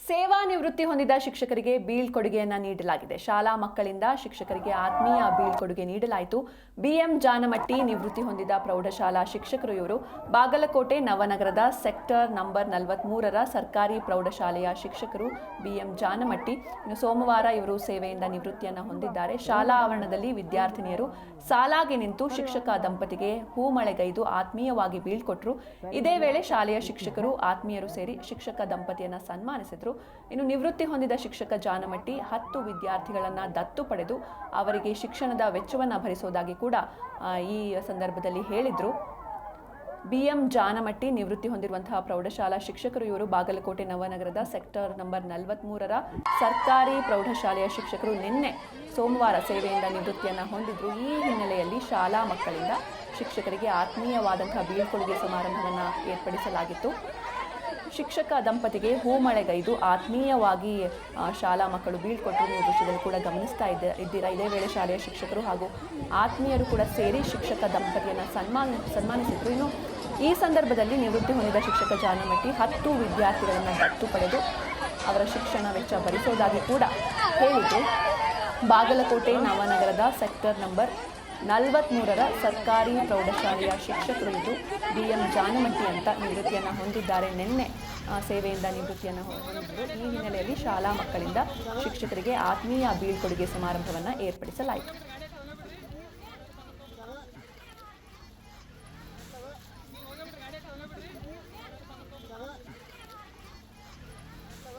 ಸೇವಾ ನಿವೃತ್ತಿ ಹೊಂದಿದ ಶಿಕ್ಷಕರಿಗೆ ಬೀಳ್ಕೊಡುಗೆಯನ್ನ ನೀಡಲಾಗಿದೆ. ಶಾಲಾ ಮಕ್ಕಳಿಂದ ಶಿಕ್ಷಕರಿಗೆ ಆತ್ಮೀಯ ಬೀಳ್ಕೊಡುಗೆ ನೀಡಲಾಯಿತು. ಬಿಎಂ ಜಾನಮಟ್ಟಿ ನಿವೃತ್ತಿ ಹೊಂದಿದ ಪ್ರೌಢಶಾಲಾ ಶಿಕ್ಷಕರು ಇವರು. ಬಾಗಲಕೋಟೆ ನವನಗರದ ಸೆಕ್ಟರ್ ನಂಬರ್ 43ರ ಸರ್ಕಾರಿ ಪ್ರೌಢಶಾಲೆಯ ಶಿಕ್ಷಕರು ಬಿಎಂ ಜಾನಮಟ್ಟಿ. ಇನ್ನು ಸೋಮವಾರ ಇವರು ಸೇವೆಯಿಂದ ನಿವೃತ್ತಿಯನ್ನು ಹೊಂದಿದ್ದಾರೆ. ಶಾಲಾ ಆವರಣದಲ್ಲಿ ವಿದ್ಯಾರ್ಥಿನಿಯರು ಸಾಲಾಗಿ ನಿಂತು ಶಿಕ್ಷಕ ದಂಪತಿಗೆ ಹೂಮಳೆಗೈದು ಆತ್ಮೀಯವಾಗಿ ಬೀಳ್ಕೊಟ್ರು. ಇದೇ ವೇಳೆ ಶಾಲೆಯ ಶಿಕ್ಷಕರು ಆತ್ಮೀಯರು ಸೇರಿ ಶಿಕ್ಷಕ ದಂಪತಿಯನ್ನ ಸನ್ಮಾನಿಸಿದರು. ಇನ್ನು ನಿವೃತ್ತಿ ಹೊಂದಿದ ಶಿಕ್ಷಕ ಜಾನಮಟ್ಟಿ 10 ವಿದ್ಯಾರ್ಥಿಗಳನ್ನ ದತ್ತು ಪಡೆದು ಅವರಿಗೆ ಶಿಕ್ಷಣದ ವೆಚ್ಚವನ್ನು ಭರಿಸುವುದಾಗಿ ಕೂಡ ಈ ಸಂದರ್ಭದಲ್ಲಿ ಹೇಳಿದ್ರು. ಬಿಎಂ ಜಾನಮಟ್ಟಿ ನಿವೃತ್ತಿ ಹೊಂದಿರುವಂತಹ ಪ್ರೌಢಶಾಲಾ ಶಿಕ್ಷಕರು ಇವರು. ಬಾಗಲಕೋಟೆ ನವನಗರದ ಸೆಕ್ಟರ್ ನಂಬರ್ 43ರ ಸರ್ಕಾರಿ ಪ್ರೌಢಶಾಲೆಯ ಶಿಕ್ಷಕರು ನಿನ್ನೆ ಸೋಮವಾರ ಸೇವೆಯಿಂದ ನಿವೃತ್ತಿಯನ್ನು ಹೊಂದಿದ್ರು. ಈ ಹಿನ್ನೆಲೆಯಲ್ಲಿ ಶಾಲಾ ಮಕ್ಕಳಿಂದ ಶಿಕ್ಷಕರಿಗೆ ಆತ್ಮೀಯವಾದಂತಹ ಬೀಳ್ಕೊಡುಗೆ ಸಮಾರಂಭವನ್ನು ಏರ್ಪಡಿಸಲಾಗಿತ್ತು. ಶಿಕ್ಷಕ ದಂಪತಿಗೆ ಹೂಮಳೆಗೈದು ಆತ್ಮೀಯವಾಗಿ ಶಾಲಾ ಮಕ್ಕಳು ಬೀಳ್ಕೊಟ್ಟರು. ನೀವು ದೃಶ್ಯದಲ್ಲಿ ಕೂಡ ಗಮನಿಸ್ತಾ ಇದ್ದೀರಾ. ಇದೇ ವೇಳೆ ಶಾಲೆಯ ಶಿಕ್ಷಕರು ಹಾಗೂ ಆತ್ಮೀಯರು ಕೂಡ ಸೇರಿ ಶಿಕ್ಷಕ ದಂಪತಿಯನ್ನು ಸನ್ಮಾನಿಸಿದರು. ಇನ್ನು ಈ ಸಂದರ್ಭದಲ್ಲಿ ನಿವೃತ್ತಿ ಹೊಂದಿದ ಶಿಕ್ಷಕ ಜಾನಮಟ್ಟಿ 10 ವಿದ್ಯಾರ್ಥಿಗಳನ್ನು ದತ್ತು ಪಡೆದು ಅವರ ಶಿಕ್ಷಣ ವೆಚ್ಚ ಭರಿಸೋದಾಗಿ ಕೂಡ ಹೇಳಿದ್ದು. ಬಾಗಲಕೋಟೆ ನವನಗರದ ಸೆಕ್ಟರ್ ನಂಬರ್ 43ರ ಸರ್ಕಾರಿ ಪ್ರೌಢಶಾಲೆಯ ಶಿಕ್ಷಕರು ಇದು. ಬಿಎಂ ಜಾನಮಟ್ಟಿ ಅಂತ ನಿವೃತ್ತಿಯನ್ನು ಹೊಂದಿದ್ದಾರೆ. ನಿನ್ನೆ ಸೇವೆಯಿಂದ ನಿವೃತ್ತಿಯನ್ನು ಹೊಂದಿದ್ರು. ಈ ಹಿನ್ನೆಲೆಯಲ್ಲಿ ಶಾಲಾ ಮಕ್ಕಳಿಂದ ಶಿಕ್ಷಕರಿಗೆ ಆತ್ಮೀಯ ಬೀಳ್ಕೊಡುಗೆ ಸಮಾರಂಭವನ್ನು ಏರ್ಪಡಿಸಲಾಯಿತು.